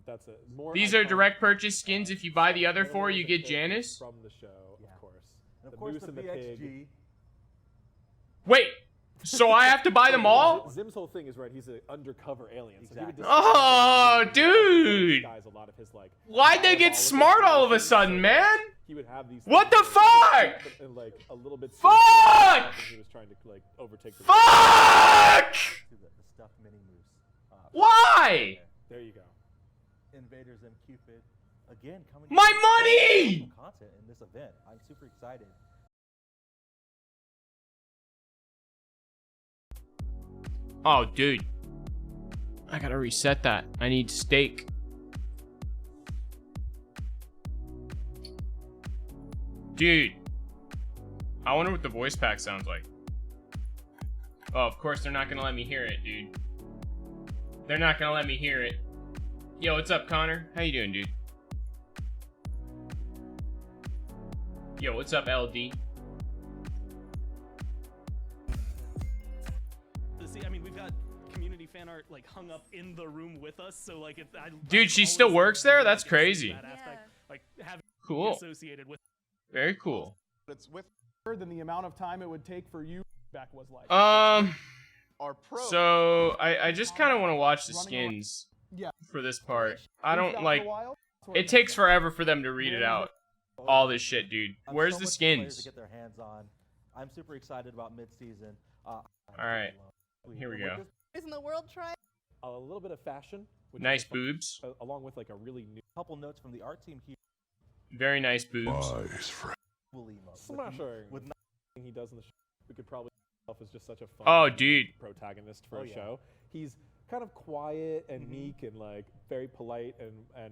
but that's a more. These are direct purchase skins. If you buy the other 4, you get Janice. From the show, of course. And of course, the BXG. Wait, so I have to buy them all? Zim's whole thing is right. He's an undercover alien. Exactly. So oh, dude! A lot of his, like, why'd they get smart all of a sudden, man? He would have these. What the fuck? And, like, a little bit. Fuck! He was trying to like overtake the. Fuck! The stuffed mini moose. Why? There you go. Invaders and Cupid again coming. My money! Content in this event. I'm super excited. Oh, dude. I gotta reset that. I need steak. Dude. I wonder what the voice pack sounds like. Oh, of course they're not gonna let me hear it, dude. They're not gonna let me hear it. Yo, what's up, Connor? How you doing, dude? Yo, what's up, LD? See, I mean, we've got community fan art like hung up in the room with us, so like it's. Dude, she still works there? That's crazy. That aspect, like having Cool. associated with. Very cool. It's with her than the amount of time it would take for you back was like. Our pro. So I just kind of want to watch the skins for this part. I don't like. It takes forever for them to read it out. All this shit, dude. Where's the skins? To get their hands on. I'm super excited about mid-season. All right, here we go. Isn't the world trying? A little bit of fashion. Nice boobs. Along with like a really new. Couple notes from the art team here. Very nice boobs. Smashing. With nothing he does in the show, we could probably as just such a fun Oh, dude. protagonist for a show. He's kind of quiet and meek and like very polite and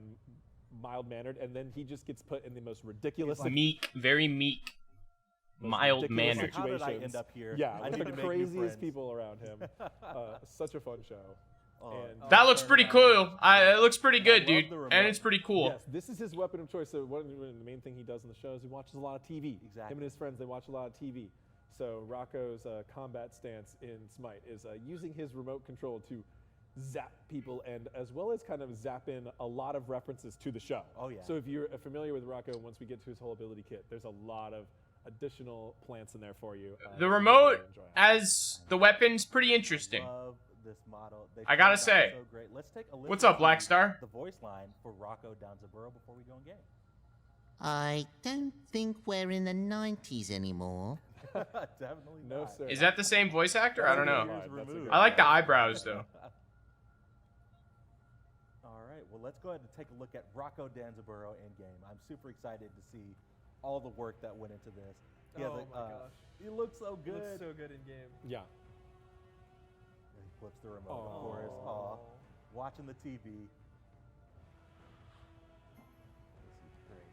mild-mannered, and then he just gets put in the most ridiculous, Meek, very meek, mild-mannered. How did I end up here? Yeah, I with need the to make new craziest friends. people around him. Such a fun show. And That looks pretty cool. It looks pretty good, dude, and it's pretty cool. Yes, this is his weapon of choice. So the main thing he does in the show is he watches a lot of TV. Exactly. Him and his friends, they watch a lot of TV. So Rocco's combat stance in SMITE is using his remote control to zap people, and as well as kind of zap in a lot of references to the show. Oh yeah. So if you're familiar with Rocco, once we get to his whole ability kit, there's a lot of additional plants in there for you. The remote as the weapon's pretty interesting. Love this model. I gotta say. So great. Let's take a listen What's up, to Blackstar? The voice line for Rocco Danzaburo before we go in game. I don't think we're in the 90s anymore. Definitely No, not. sir. Is that the same voice actor? I don't know. Years removed. I like the eyebrows though. All right, well, let's go ahead and take a look at Rocco Danzaburo in game. I'm super excited to see all the work that went into this. He has my gosh. He looks so good. Looks so good in game. Yeah. He flips the remote, of course. Aw, watching the TV. This is great.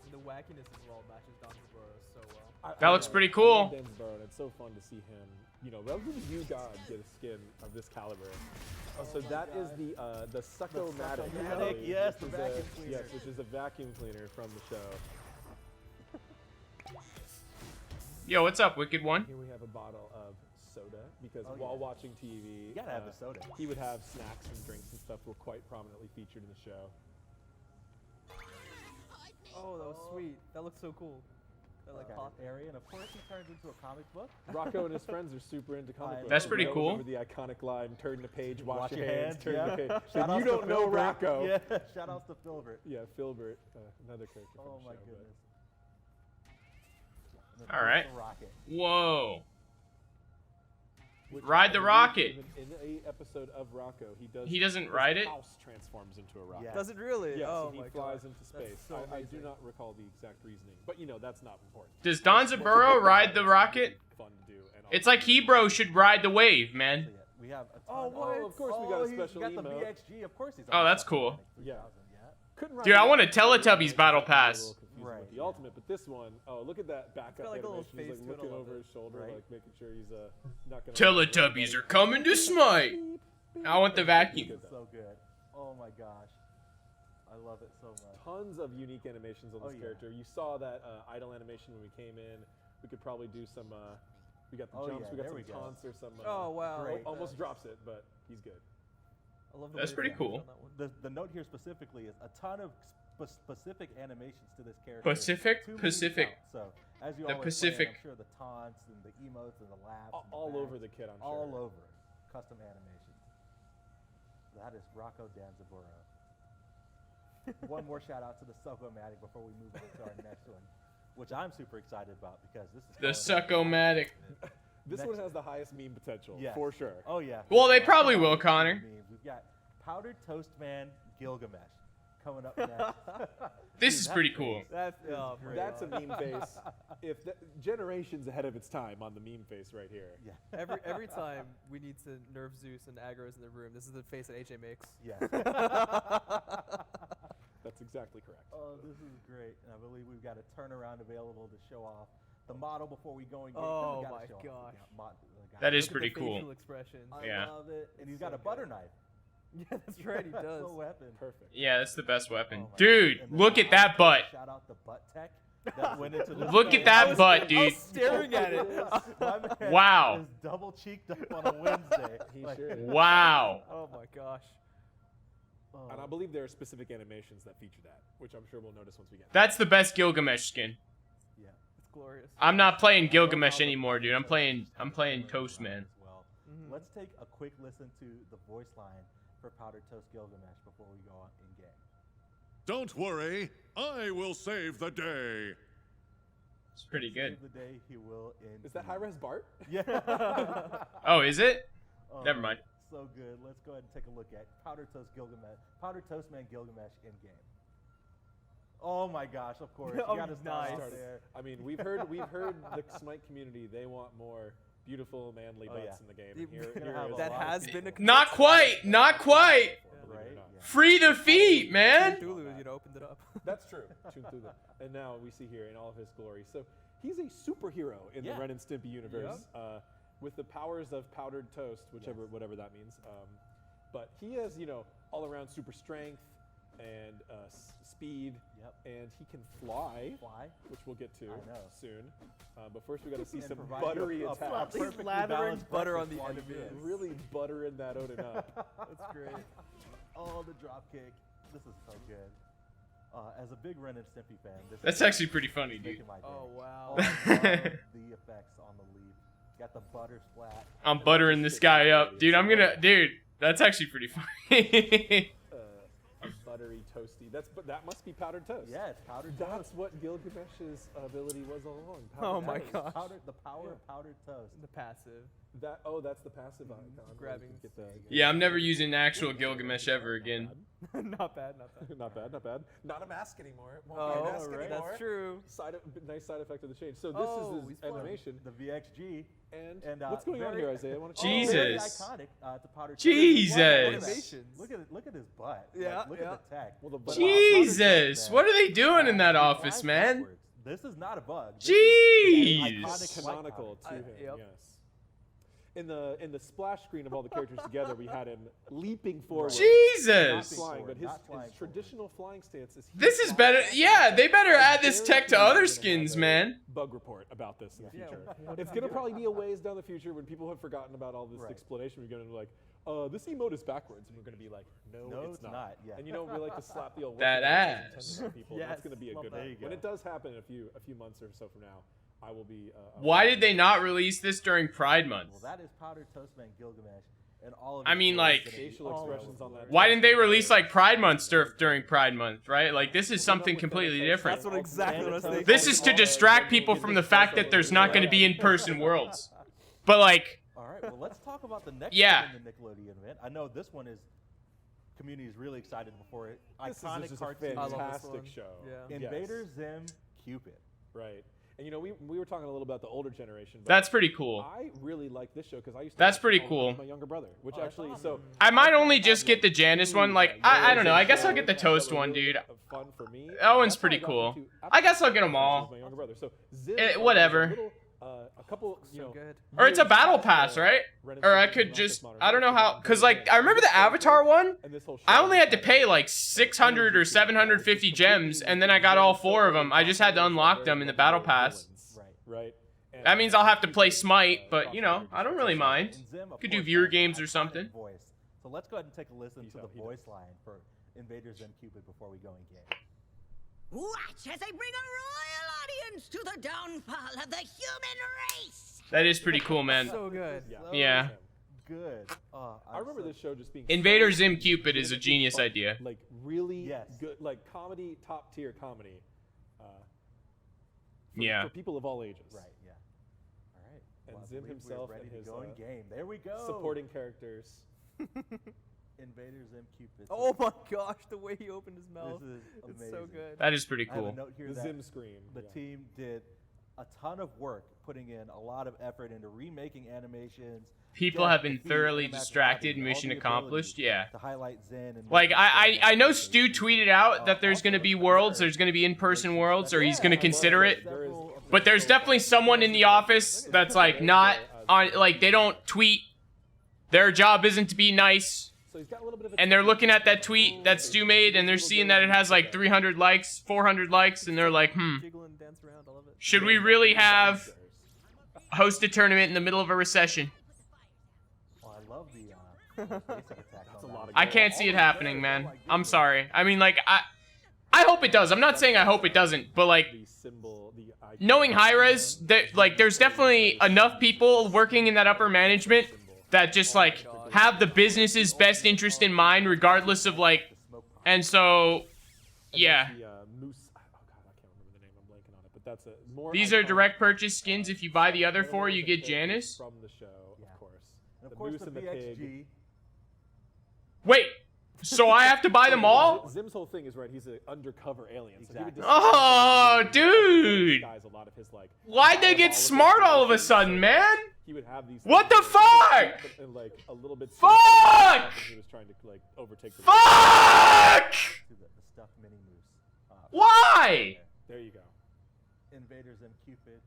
And the wackiness as well matches Danzaburo so well. That looks pretty cool. Danzaburo, and it's so fun to see him, you know, relatively new god get a skin of this caliber. So that is the Sucko-Matic. Sucko-Matic, yes, the vacuum cleaner. Yes, which is a vacuum cleaner from the show. Yo, what's up, Wicked One? Here we have a bottle of soda, because while watching TV, You gotta have the soda. he would have snacks and drinks and stuff were quite prominently featured in the show. Oh, that was sweet. That looks so cool. That like pop area, and of course he turns into a comic book. Rocco and his friends are super into comic books. That's pretty cool. Remember the iconic line, turn the page, wash your hands, hands, turn the page. Shout If you don't know Rocco. Yeah, shout outs to Filbert. Yeah, Filbert, another character from Oh the my show, goodness. All right. Rocket. Whoa. Which Ride the I believe rocket. even in a episode of Rocco, He doesn't his ride it? house transforms into a rocket. Yeah. Does it really? Yes, oh and he my flies god. into space. so I do amazing. not recall the exact reasoning, but you know that's not important. Does Danzaburo ride the rocket? Fun to do. And It's like Hebro should ride the wave, man. So, yeah, we have a ton Oh, of course we got a he's special got the emote. BXG, of course he's Oh, on that's the cool. 3000, Yeah. Couldn't ride Dude, I the want a ultimate. Teletubbies battle It's pass. a little confusing Right, with the yeah. ultimate, but this one, oh, look at that backup got, like, a little animation. He's face like to it, I looking love over it. his shoulder, Right. like making sure he's not gonna. Teletubbies are coming to Smite. I want the vacuum. It's so good. Oh my gosh. I love it so much. Tons of unique animations on this character. You saw that idle animation when we came in. We could probably do some. We got the jumps. yeah, We got there some we go. taunts or some. Oh wow. Great. Almost drops it, but he's good. I love the That's way pretty they cool. on that one. The note here specifically is a ton of specific animations to this character. Pacific? to leave Pacific. out. So as you The always Pacific. Play, I'm sure the taunts and the emotes and the laughs and the All over bags, the kid, I'm sure. all over it. Custom animations. That is Rocco Danzaburo. One more shout out to the Sucko-matic before we move on to our next one, which I'm super excited about because this is The calling out- Sucko-matic. This Next- one has the highest meme potential, Yes. for sure. Oh yeah. Well, they Lots probably of will, memes. Connor. We've got Powdered Toast Man Gilgamesh coming up next. This Dude, is that's pretty great. cool. That's Oh, great. That's a meme face. If the, generations ahead of its time on the meme face right here. Yeah. every time we need to nerf Zeus and aggro's in the room, this is the face that AJ makes. Yes. That's exactly correct. Oh, this is great. And I believe we've got a turnaround available to show off the model before we go and get Oh we gotta my show off gosh. the guy. That is Look at pretty the cool. facial expressions. I Yeah. love it. And he's It's got so a butter good. knife. Yeah, that's right. He That's does. a weapon. Perfect. Yeah, that's the best weapon. Oh my Dude, God. And then look at that butt. Shout out the butt tech that went into this Look at game. that butt, I dude. was staring at it. My man Wow. is double cheeked up on a Wednesday. He Like, sure is. Wow. Oh my gosh. oh. And I believe there are specific animations that feature that, which I'm sure we'll notice once we get. That's the best Gilgamesh skin. Yeah. It's glorious. I'm not playing Gilgamesh anymore, dude. I'm playing Toast Man. As well. Mhm. Let's take a quick listen to the voice line for Powdered Toast Gilgamesh before we go on in game. Don't worry, I will save the day. It's pretty good. Save the day he will in. Is that high-res Bart? Yeah. Oh, is it? Oh, Never mind. So good. Let's go ahead and take a look at Powdered Toast Gilgamesh, Powdered Toast Man Gilgamesh in game. Oh my gosh! Of course, you Oh, gotta start nice. off there. I mean, we've heard the Smite community. They want more beautiful, manly Oh, butts yeah. in the game. You- And here, Gonna here have is a That lot of has people. been a Not quite. Not quite. believe it or Right? not. Yeah. Free the feet, man. Cthulhu, opened it up. That's true. Tune through that. And now we see here in all of his glory. So he's a superhero in Yeah. the Ren and Stimpy universe, with the powers of powdered toast, whatever that means. But he has, all-around super strength and speed, and he can fly, which we'll get to I know. soon. But first we got to see And some provide buttery you a attacks. He's perfectly lathering balanced butter on breakfast the while you enemy. do this. Really buttering that Odin up. That's great. Oh, the drop kick. This is so good. As a big Ren and Stimpy fan, this That's is actually pretty funny, dude. making my day. Oh wow. Oh, I love the effects on the leaf. Got the butter splat. I'm buttering this guy up, dude. Dude. That's actually pretty funny. Buttery toasty. That must be powdered toast. Yeah, it's powdered That's toast. what Gilgamesh's ability was all along. Oh powdered my toast. gosh. The power of powdered toast. The passive. That's the passive icon. Grabbing Get the, Yeah, I'm never using actual Gilgamesh ever again. Not bad. Not bad. not bad, not bad. Not a mask anymore. It won't Oh, be a mask right. anymore. that's true. Nice side effect of the change. So this Oh, is he's his animation. The VXG. And, And, what's going on very- here, Isaiah? I want to Jesus. Very iconic to powdered toast. Jesus. Animations. Look at his butt. Yeah, Like, look yeah. at the tech. Well, the butt- Jesus, what are they doing in that office, man? This is not a bug. Jeez. Iconic canonical to him. Yep. Yes. In the splash screen of all the characters together, we had him leaping forward. Not Jesus. flying, but his Not flying traditional flying stance is. This is better. Yeah, they better add this tech to other skins, man. Bug report about this in the Yeah. future. What It's gonna probably be a ways down the future when people have forgotten about all this Right. explanation. We're gonna be like, this emote is backwards, and we're gonna be like, no, it's not. Yeah. And we like to slap the old That words ass. into people. That's Yes, gonna be a love good that. one. There you When go. it does happen in a few months or so from now, I will be. Why did they not release this during Pride Month? Well, that is powdered toast man Gilgamesh, and all of. I his mean, glory is like- gonna be Facial all expressions over on that. glory. Why didn't they release like Pride Month stuff during Pride Month, right? Like this is something completely different. That's what exactly what I was thinking. This is to distract people from the fact that there's not going to be in-person worlds. But like, All right, well, let's talk about the next Yeah. one in the Nickelodeon event. I know this one is. Community is really excited before it. This is Iconic just a cartoon. I love this fantastic one. show. Yeah. Invader Zim Cupid. Right. And we were talking a little about the older generation. But that's pretty cool. I really like this show because I used to. That's watch it pretty all the time cool. with my younger brother, which Oh, that's actually awesome. I might only just get the Janice one. Like, I don't know. I guess I'll get the Toast one, dude. Fun for me. That one's That's how pretty got cool. into- I guess I'll get 'em with all. My younger brother. So Zim, Whatever. was a little, a couple, So good. Or it's a battle pass, right? Or I could just, I don't know how, cause like I remember the Avatar one. And this whole show I only had to was pay like 600 or 750 gems, and then I got all 4 of them. I just had to unlock them in the battle pass. Right. And That means I'll have to play Smite, but you know, I don't really mind. And Zim, of Could do course, viewer has games or iconic something. Voice So let's go ahead and take a listen to the he voice does. line for Invaders M Cupid before we go in game. Watch as I bring a royal audience to the downfall of the human race. That is pretty cool, man. So good. Yeah. Good. I remember this show just being Invaders so M Cupid is a limited genius fun, idea. Like really Yes. good, like comedy, top tier comedy. Yeah. For people of all ages. Right. Yeah. All right. And Well, I Zim believe himself we're ready and to his, go in game. There we go. Supporting characters. Invaders M Cupid. Oh my gosh, the way he opened his mouth. This is It's amazing. so good. That is pretty I have cool. a note here The that Zim scream. the yeah. team did a ton of work, putting in a lot of effort into remaking animations. People death, have been defeat, thoroughly cinematic distracted, mapping, all mission the accomplished. ability Yeah. To highlight Zen and Like make I it know so Stu tweeted out that there's also gonna be the worlds, third there's gonna be in-person worlds, or he's Yeah, gonna well, consider it. There is- But there's definitely someone in the office that's like not on, like they don't tweet. Their job isn't to be nice. So he's got a little bit of a And they're looking at that tweet that Stu made, and they're seeing that it has like 300 likes, 400 likes, and they're like, Jiggle and dance around, I love it. should we really have host a tournament in the middle of a recession? Oh, I love the basic attack. That's a lot of I can't see it happening, man. I'm sorry. I mean, like, I hope it does. I'm not saying I hope it doesn't, but like, the symbol, the icon. knowing Hi-Res, like, there's definitely enough people working in that upper management that just like have the business's best interest in mind, regardless of like, and so, yeah. The, moose. Oh god, I can't remember the name. I'm blanking on it. But that's a more. These are iconic, direct purchase skins. If you buy the other more four, you get characters Janice. from the show, Yeah. of course. And of the course, moose the and the pig. BXG. Wait, so I have to buy them all? Zim's whole thing is right. He's an undercover alien. So he would Exactly. Oh, dude. disguise a lot of his, like, Why'd they get smart all of a sudden, man? He would have these. What the things, fuck? but in, like a little bit. Fuck! sinister, and he was trying to like overtake the. Fuck! To the stuffed mini moose. Why? There you go. Invaders M Cupid.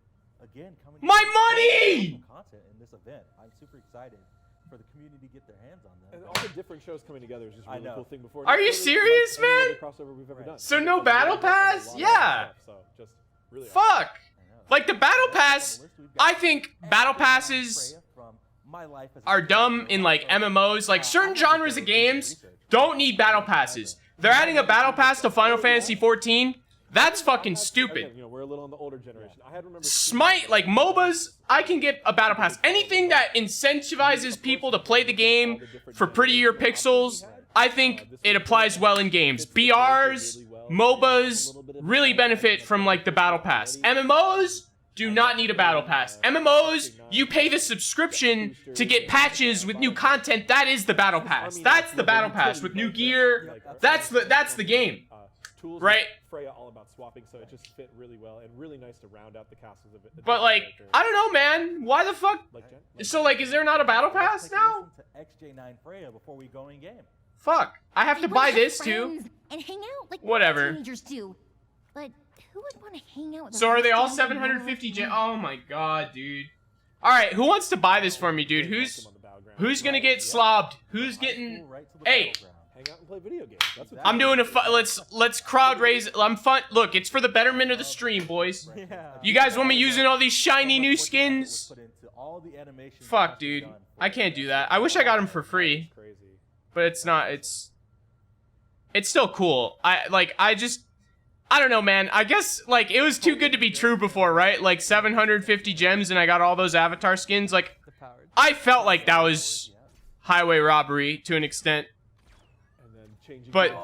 Again, coming. My with money! awesome content in this event. I'm super excited for the community to get their hands on them. And all the different shows coming together is just a I really know. cool thing. Before Are you really, serious, like, any man? other crossover we've ever Right. done. So It's no just battle really awesome, a pass? lot of Yeah. stuff, so just really. awesome. Fuck. I know. Like the battle Next on the pass, list, we've got I think battle SMITE passes Freya from My Life as a are dumb Superhero. in like MMOs. Like certain I have to genres go of do games research. don't need battle passes. They're adding a battle pass to Final Fantasy 14. That's fucking Again, stupid. you know, we're a little on the older generation. I had remembered. Smite, like MOBAs, I can get a battle pass. Anything that incentivizes people to play the game for prettier pixels, I think it applies well in games. BRs, MOBAs really benefit from like the battle pass. MMOs do not need a battle pass. MMOs, you pay the subscription to get patches with new content. That is the battle pass. That's the battle pass with new gear. That's the game. Tools Right. Freya all about swapping, so it just fit really well and really nice to round out the castles of it. But like, I don't know, man. Why the fuck? Like Jen? So like, is there not a battle Let's pass take a now? listen to XJ9 Freya before we go in game. Fuck. I have to buy this too. And hang out like Whatever. teenagers do. But who would want to hang out with So are they all a 750 gen? Oh my god, dude. All right, who wants to buy this for me, dude? Who's gonna get slobbed? Who's getting? Right to the Hey, battleground. Hang out and play video games. That's what I'm doing a let's crowd raise. I'm fun. Look, it's for the betterment of the stream, boys. Yeah. You guys want me using all these shiny new skins? Put into all the animations Fuck, that dude. was done I for can't the do that. I wish I got them for free, crazy. but it's not. It's still cool. I don't know, man. I guess like it was too good to be true before, right? Like 750 gems and I got all those avatar skins. Like The powered. I felt like that was highway robbery to an extent. And then changing But- the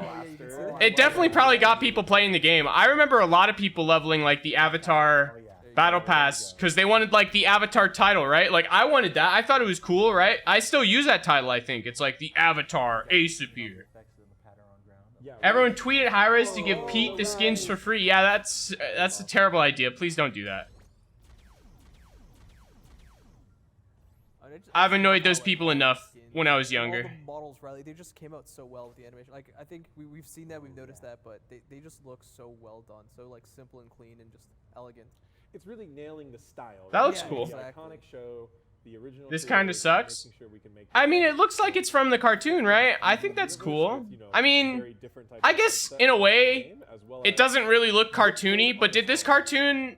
blaster. It definitely probably got people playing the game. I remember a lot of people leveling like the Avatar Battle Pass because they wanted like the Avatar title, right? Like I wanted that. I thought it was cool, right? I still use that title. I think it's like the Avatar Aesopir. effects in the pattern on ground. Yeah, Everyone tweeted Hi-Res to give Pete the skins for free. Yeah, that's a terrible idea. Please don't do that. I've annoyed those people enough when I was younger. All the models, Riley, they just came out so well with the animation. Like, I think we've seen that, we've noticed that, but they just look so well done. So, like, simple and clean and just elegant. It's really nailing the style. That looks Yeah, cool. The exactly. iconic show, the original. This series, kinda sucks. making sure we can make I mean, it looks like it's from the cartoon, right? I think that's cool. I mean, I guess in a way, it doesn't really look cartoony, but did this cartoon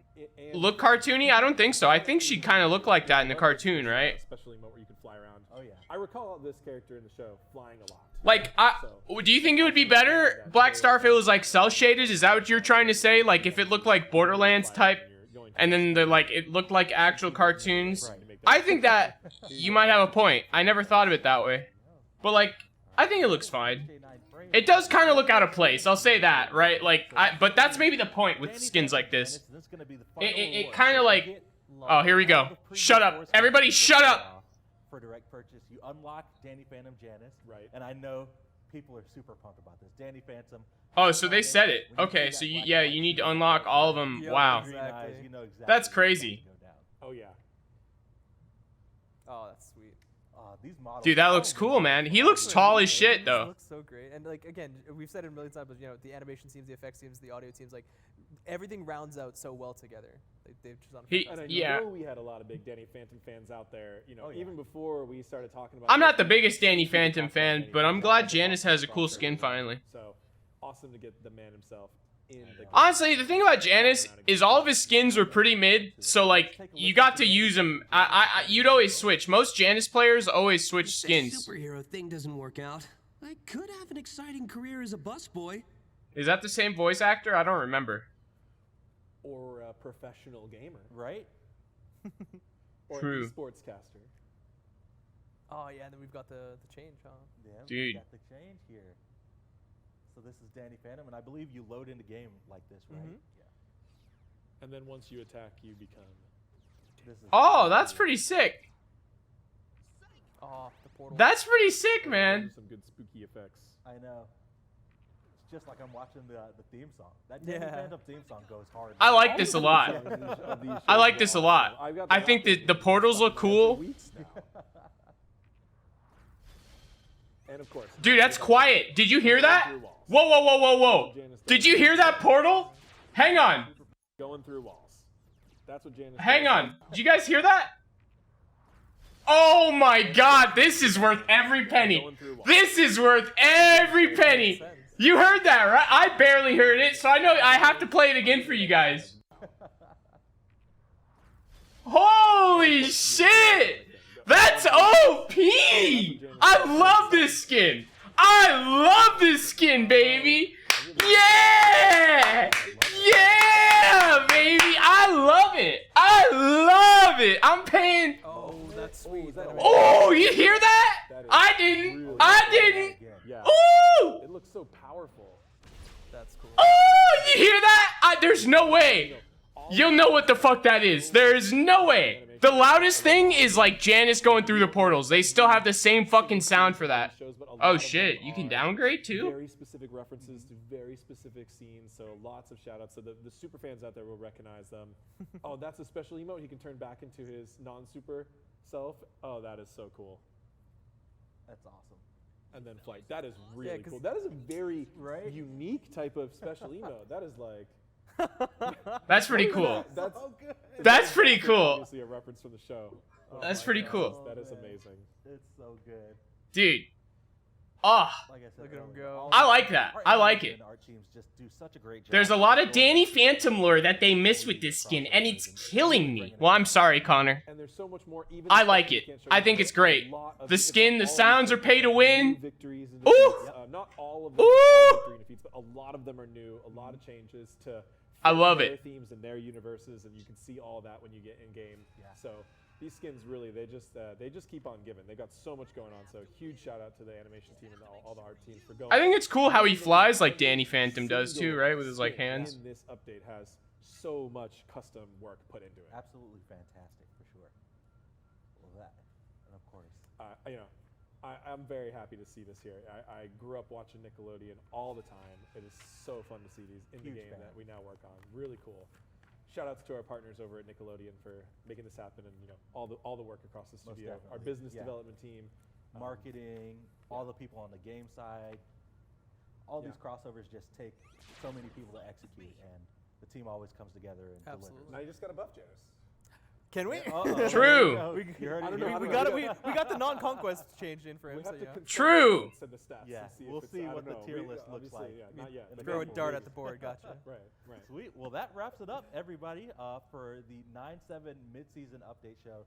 look cartoony? I don't think so. I think she kind of looked like that in the cartoon, right? Especially where you can fly around. Oh yeah. I recall this character in the show flying a lot. Like, do you think it would be better, Black Star, if it was like cell shaded? Is that what you're trying to say? Like, if it looked like Borderlands type, and then it looked like actual cartoons? I think that you might have a point. I never thought of it that way. But like, I think it looks fine. It does kind of look out of place, I'll say that, right? Like, but that's maybe the point with skins like this. It kind of like, oh, here we go. Shut up. Everybody shut up! For direct purchase, you unlock Danny Phantom Janice. Right. And I know people are super pumped about this. Danny Phantom. Oh, so they said it. Okay, so you need to unlock all of them. Wow. Exactly. That's crazy. Oh yeah. Oh, that's sweet. These models, Dude, that looks cool, man. He looks tall as shit, though. Looks so great. And like again, we've said it a million times, but the animation teams, the effects teams, the audio teams, like everything rounds out so well together. They've just done. And I know we had a lot of big Danny Phantom fans out there. Even before we started talking about. I'm not the biggest Danny Phantom fan, but I'm glad Janice has a cool skin finally. So awesome to get the man himself in the game. Honestly, the thing about Janice is all of his skins were pretty mid, so like you got to use them. You'd always switch. Most Janice players always switch skins. If the superhero thing doesn't work out, I could have an exciting career as a busboy. Is that the same voice actor? I don't remember. Or a professional gamer, right? Or True. an esportscaster. Oh yeah, and then we've got the change, huh? Yeah, Dude. we got the change here. So this is Danny Phantom, and I believe you load into game like this, right? Yeah. And then once you attack, you become. Oh, that's pretty sick. Oh, the portal. That's pretty sick, man. Some good spooky effects. I know. It's just like I'm watching the theme song. That Danny Phantom theme song goes hard. I like this a lot. I like this a lot. I think that the portals look cool. And of course. Dude, that's quiet. Did you hear that? Whoa, whoa, whoa, whoa, whoa. Did you hear that portal? Hang on. Going through walls. That's what Janice. Hang on. Did you guys hear that? Oh my god, this is worth every penny. This is worth every penny. You heard that, right? I barely heard it, so I know I have to play it again for you guys. Holy shit! That's OP! I love this skin. I love this skin, baby. Yeah! Yeah, baby. I love it. I love it. I'm paying. Oh, that's sweet. Oh, you hear that? I didn't. I didn't. Ooh! It looks so powerful. That's cool. Oh, you hear that? There's no way. You'll know what the fuck that is. There's no way. The loudest thing is like Janice going through the portals. They still have the same fucking sound for that. Oh shit, you can downgrade too? Very specific references to very specific scenes, so lots of shout outs. So the super fans out there will recognize them. Oh, that's a special emote. He can turn back into his non-super self. Oh, that is so cool. That's awesome. And then flight. That is really cool. That is a very unique type of special emote. That is like. That's pretty cool. That's, that's pretty cool. Obviously a reference from the show. That's pretty cool. That is amazing. It's so good. Dude. Oh. Like I said, look at him go. I like that. I like it. Our teams just do such a great job. There's a lot of Danny Phantom lore that they miss with this skin, and it's killing me. Well, I'm sorry, Connor. And there's so much more even I like it. I think it's great. The skin, the sounds are pay to win. Ooh! Not all of them are victory defeats, but a lot of them are new. A lot of changes to I love their it. themes and their universes, and you can see all that when you get in game. So these skins really, they just keep on giving. They got so much going on. So huge shout out to the animation team and all the art teams for going. I think it's cool how he flies like Danny Phantom does too, right? With his like hands. And this update has so much custom work put into it. Absolutely fantastic for sure. Well, that, and of course, I'm very happy to see this here. I grew up watching Nickelodeon all the time. It is so fun to see these in the game that we now work on. Really cool. Shout outs to our partners over at Nickelodeon for making this happen, and all the work across the studio. Our business development team, marketing, all the people on the game side. All these crossovers just take so many people to execute, and the team always comes together and delivers. Now you just got to buff Janice. Can we? True. We got the non-conquest changed in for him. So True. Yeah, we'll see what the tier list looks like. Not yet. Throw a dart at the board. Gotcha. Right. Sweet. Well, that wraps it up, everybody, for the 9/7 mid-season update show.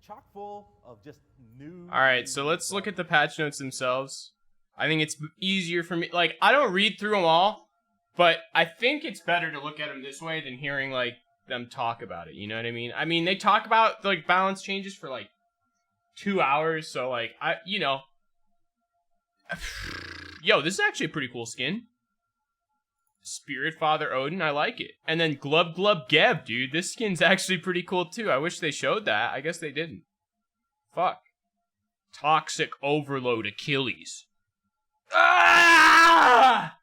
chock full of just new. All right, so let's look at the patch notes themselves. I think it's easier for me. Like, I don't read through them all, but I think it's better to look at them this way than hearing, like, them talk about it. You know what I mean? I mean, they talk about, like, balance changes for, like, 2 hours. So, like, yo, this is actually a pretty cool skin. Spirit Father Odin, I like it. And then Glub Glub Geb, dude. This skin's actually pretty cool, too. I wish they showed that. I guess they didn't. Fuck. Toxic Overload Achilles. Ah!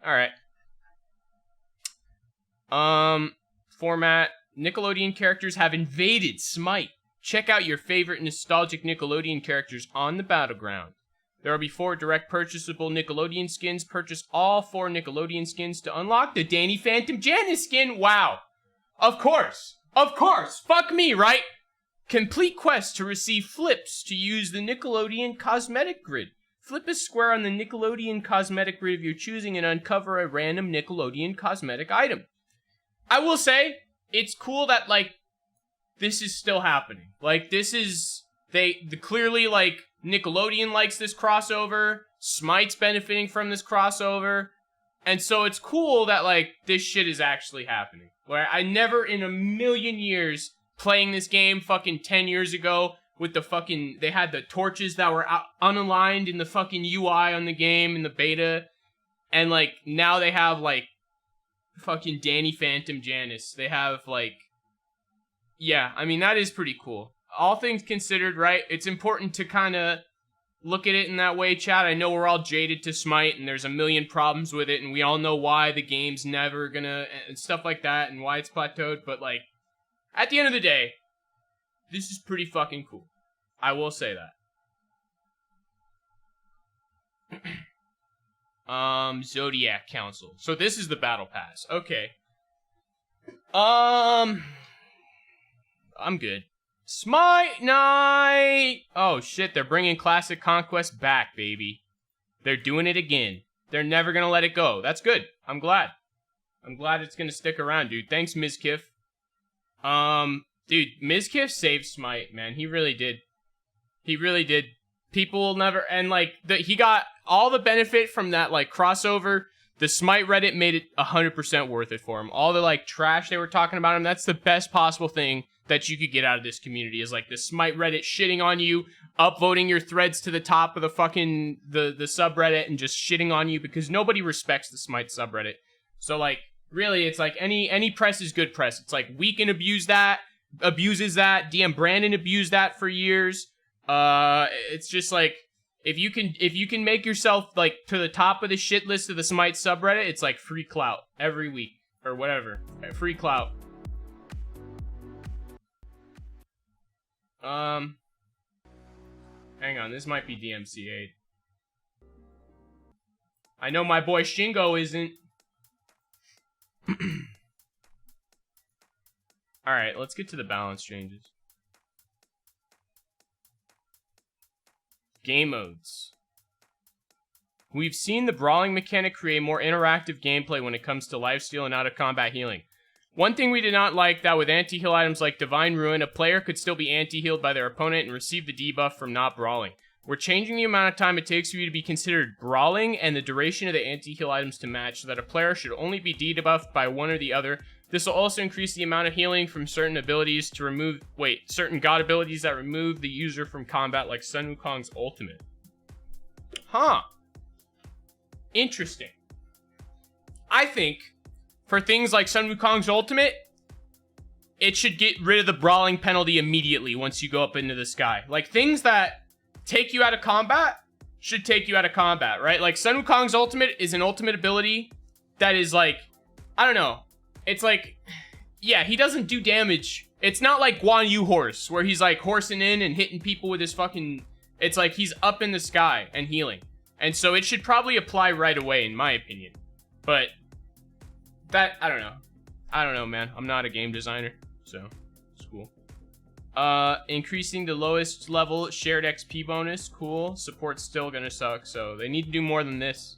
Alright. Format. Nickelodeon characters have invaded SMITE. Check out your favorite nostalgic Nickelodeon characters on the battleground. There will be 4 direct purchasable Nickelodeon skins. Purchase all 4 Nickelodeon skins to unlock the Danny Phantom Janice skin. Wow. Of course. Of course. Fuck me, right? Complete quest to receive flips to use the Nickelodeon cosmetic grid. Flip a square on the Nickelodeon cosmetic grid of your choosing and uncover a random Nickelodeon cosmetic item. I will say, it's cool that, like, this is still happening. Like, this is... clearly, like, Nickelodeon likes this crossover. SMITE's benefiting from this crossover. And so it's cool that, like, this shit is actually happening. Where I never in a million years playing this game fucking 10 years ago with the fucking... They had the torches that were unaligned in the fucking UI on the game in the beta. And, like, now they have, like, fucking Danny Phantom Janice. They have, like... Yeah, I mean, that is pretty cool. All things considered, right, it's important to kind of look at it in that way, chat. I know we're all jaded to SMITE, and there's a million problems with it, and we all know why the game's never gonna, and stuff like that, and why it's plateaued, but, like, at the end of the day, this is pretty fucking cool. I will say that. Zodiac Council. So this is the Battle Pass. Okay. I'm good. SMITE night! Oh shit, they're bringing Classic Conquest back, baby. They're doing it again. They're never gonna let it go. That's good. I'm glad. I'm glad it's gonna stick around, dude. Thanks, Mizkif. Dude, Mizkif saved SMITE, man. He really did. He really did. People will never... And, like, he got all the benefit from that, like, crossover. The SMITE Reddit made it 100% worth it for him. All the, like, trash they were talking about him, that's the best possible thing that you could get out of this community, is like the SMITE Reddit shitting on you, upvoting your threads to the top of the fucking the subreddit and just shitting on you because nobody respects the SMITE subreddit. So, like, really, it's like any press is good press. It's like Weekend abuses that. DM Brandon abused that for years. It's just like if you can make yourself like to the top of the shit list of the SMITE subreddit, it's like free clout every week or whatever. Free clout. Hang on, this might be DMCA. I know my boy Shingo isn't. Alright, let's get to the balance changes. Game modes. We've seen the brawling mechanic create more interactive gameplay when it comes to lifesteal and out-of-combat healing. One thing we did not like, that with anti-heal items like Divine Ruin, a player could still be anti-healed by their opponent and receive the debuff from not brawling. We're changing the amount of time it takes for you to be considered brawling and the duration of the anti-heal items to match, so that a player should only be debuffed by one or the other. This will also increase the amount of healing from certain abilities to remove... certain god abilities that remove the user from combat, like Sun Wukong's ultimate. Huh. Interesting. I think... for things like Sun Wukong's ultimate, it should get rid of the brawling penalty immediately once you go up into the sky. Like, things that take you out of combat should take you out of combat, right? Like, Sun Wukong's ultimate is an ultimate ability that is, like, I don't know. It's like, yeah, he doesn't do damage. It's not like Guan Yu Horse, where he's, like, horsing in and hitting people with his fucking... It's like he's up in the sky and healing. And so it should probably apply right away, in my opinion. But... that, I don't know. I don't know, man. I'm not a game designer, so it's cool. Increasing the lowest level shared XP bonus. Cool. Support's still gonna suck, so they need to do more than this.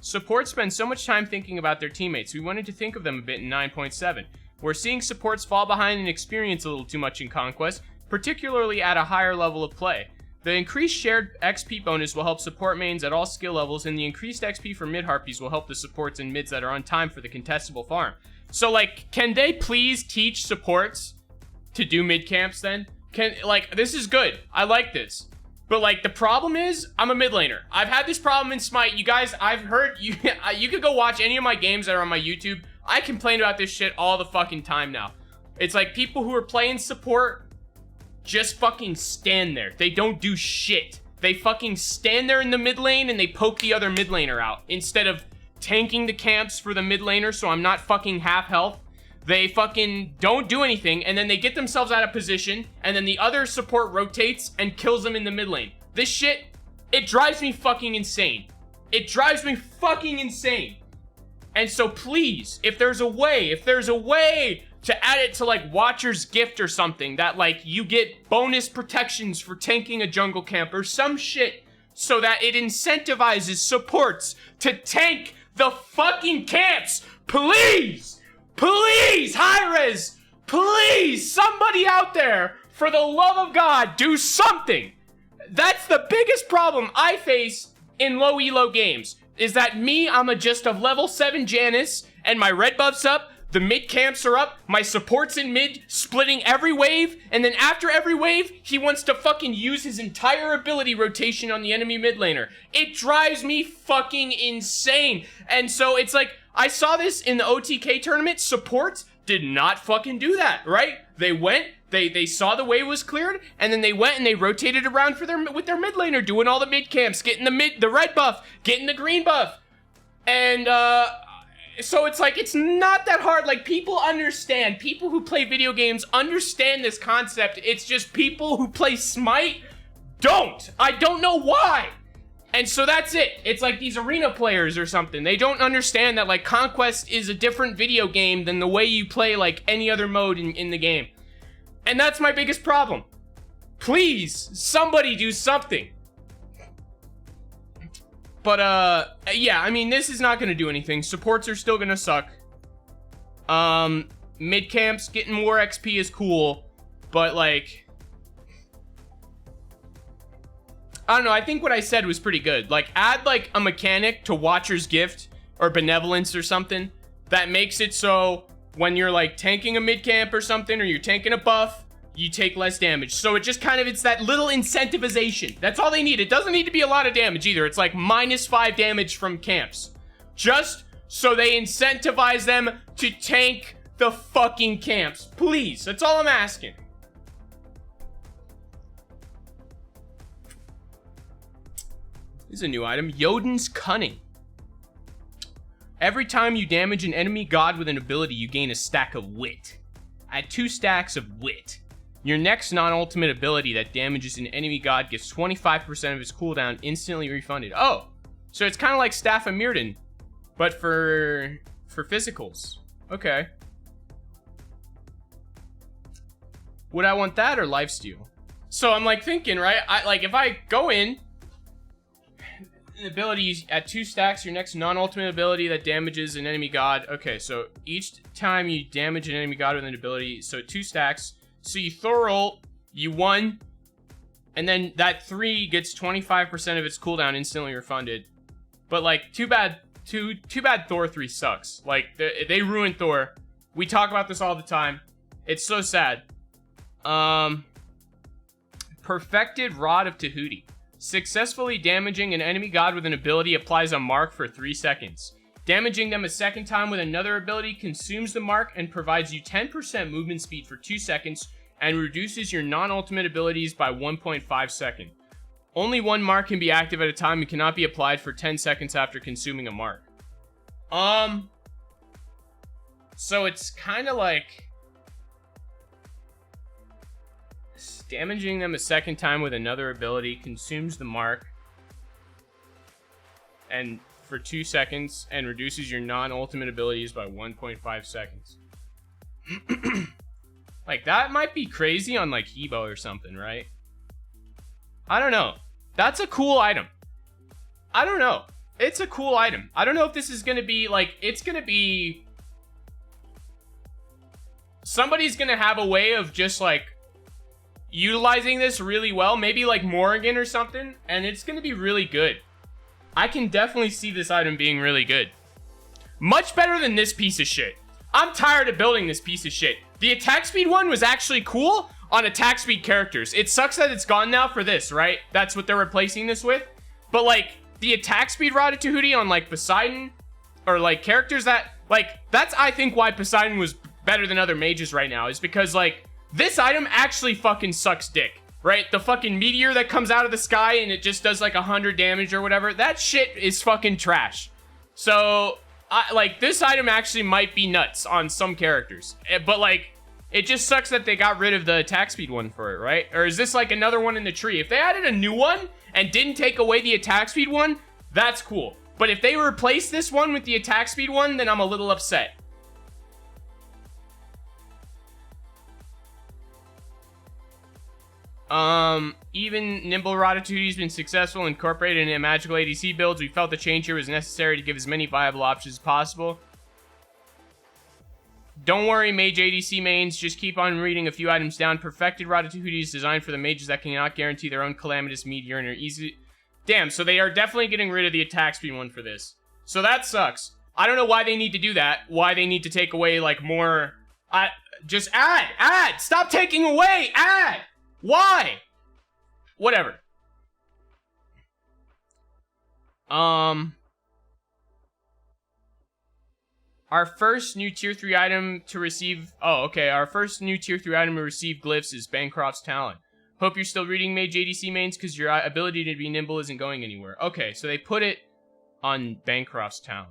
Support spend so much time thinking about their teammates. We wanted to think of them a bit in 9.7. We're seeing supports fall behind in experience a little too much in Conquest. particularly at a higher level of play. The increased shared XP bonus will help support mains at all skill levels, and the increased XP for mid harpies will help the supports and mids that are on time for the contestable farm. So, like, can they please teach supports to do mid camps then? This is good. I like this. But, like, the problem is, I'm a mid laner. I've had this problem in Smite. You guys, I've heard, you could go watch any of my games that are on my YouTube. I complain about this shit all the fucking time now. It's like people who are playing support just fucking stand there. They don't do shit. They fucking stand there in the mid lane and they poke the other mid laner out. Instead of tanking the camps for the mid laner so I'm not fucking half health, they fucking don't do anything, and then they get themselves out of position, and then the other support rotates and kills them in the mid lane. This shit, it drives me fucking insane. It drives me fucking insane. And so please, if there's a way to add it to like Watcher's Gift or something, that like you get bonus protections for tanking a jungle camp or some shit, so that it incentivizes supports to tank the fucking camps, please! Please, Hi-Rez, please, somebody out there, for the love of God, do something. That's the biggest problem I face in low elo games, is that I'm just a level 7 Janus, and my red buff's up, the mid camps are up, my support's in mid, splitting every wave, and then after every wave, he wants to fucking use his entire ability rotation on the enemy mid laner. It drives me fucking insane. And so it's like, I saw this in the OTK tournament. Supports did not fucking do that, right? They went, they saw the wave was cleared, and then they went and they rotated around with their mid laner, doing all the mid camps, getting the red buff, getting the green buff. And so it's like, it's not that hard. Like, people understand. People who play video games understand this concept. It's just people who play Smite don't. I don't know why. And so that's it. It's like these arena players or something. They don't understand that, like, Conquest is a different video game than the way you play, like, any other mode in the game. And that's my biggest problem. Please, somebody do something. But, yeah, I mean, this is not gonna do anything. Supports are still gonna suck. Mid camps, getting more XP is cool. But, like, I don't know, I think what I said was pretty good. Like, add, like, a mechanic to Watcher's Gift or Benevolence or something that makes it so when you're, like, tanking a mid camp or something, or you're tanking a buff, you take less damage. So it just kind of, it's that little incentivization. That's all they need. It doesn't need to be a lot of damage either. It's like -5 damage from camps. Just so they incentivize them to tank the fucking camps. Please, that's all I'm asking. This is a new item. Jotun's Cunning. Every time you damage an enemy god with an ability, you gain a stack of wit. Add 2 stacks of wit. Your next non-ultimate ability that damages an enemy god gets 25% of its cooldown instantly refunded. Oh, so it's kind of like Staff of Mirrodin, but for physicals. Okay. Would I want that or lifesteal? So I'm like thinking, right? If I go in, abilities at 2 stacks, your next non-ultimate ability that damages an enemy god. Okay, so each time you damage an enemy god with an ability, so 2 stacks. So you Thor ult, you 1, and then that 3 gets 25% of its cooldown instantly refunded. But like, too bad Thor 3 sucks. Like, they ruined Thor. We talk about this all the time. It's so sad. Perfected Rod of Tahuti. Successfully damaging an enemy god with an ability applies a mark for 3 seconds. Damaging them a second time with another ability consumes the mark and provides you 10% movement speed for 2 seconds and reduces your non-ultimate abilities by 1.5 seconds. Only 1 mark can be active at a time and cannot be applied for 10 seconds after consuming a mark. So it's kind of like damaging them a second time with another ability consumes the mark and for 2 seconds and reduces your non-ultimate abilities by 1.5 seconds. Like, that might be crazy on like Hebo or something, right? I don't know. That's a cool item. I don't know. It's a cool item. I don't know if this is gonna be like, it's gonna be, somebody's gonna have a way of just like, utilizing this really well. Maybe like Morrigan or something. And it's going to be really good. I can definitely see this item being really good. Much better than this piece of shit. I'm tired of building this piece of shit. The attack speed one was actually cool on attack speed characters. It sucks that it's gone now for this, right? That's what they're replacing this with. But like the attack speed Ratatouille on like Poseidon or like characters that like that's I think why Poseidon was better than other mages right now is because like this item actually fucking sucks dick, right? The fucking meteor that comes out of the sky and it just does like 100 damage or whatever. That shit is fucking trash. So like this item actually might be nuts on some characters, but like it just sucks that they got rid of the attack speed one for it, right? Or is this like another one in the tree? If they added a new one and didn't take away the attack speed one, that's cool. But if they replace this one with the attack speed one, then I'm a little upset. Even Nimble Ratatouille's been successful incorporated in magical ADC builds. We felt the change here was necessary to give as many viable options as possible. Don't worry, mage ADC mains. Just keep on reading a few items down. Perfected Ratatouille is designed for the mages that cannot guarantee their own calamitous meteor and are easy. Damn, so they are definitely getting rid of the attack speed one for this. So that sucks. I don't know why they need to do that. Why they need to take away like more. Just add. Stop taking away. Add. Why? Whatever. Our first new tier 3 item to receive... Oh, okay. Our first new tier 3 item to receive glyphs is Bancroft's Talent. Hope you're still reading Mage ADC mains because your ability to be nimble isn't going anywhere. Okay, so they put it on Bancroft's Talent.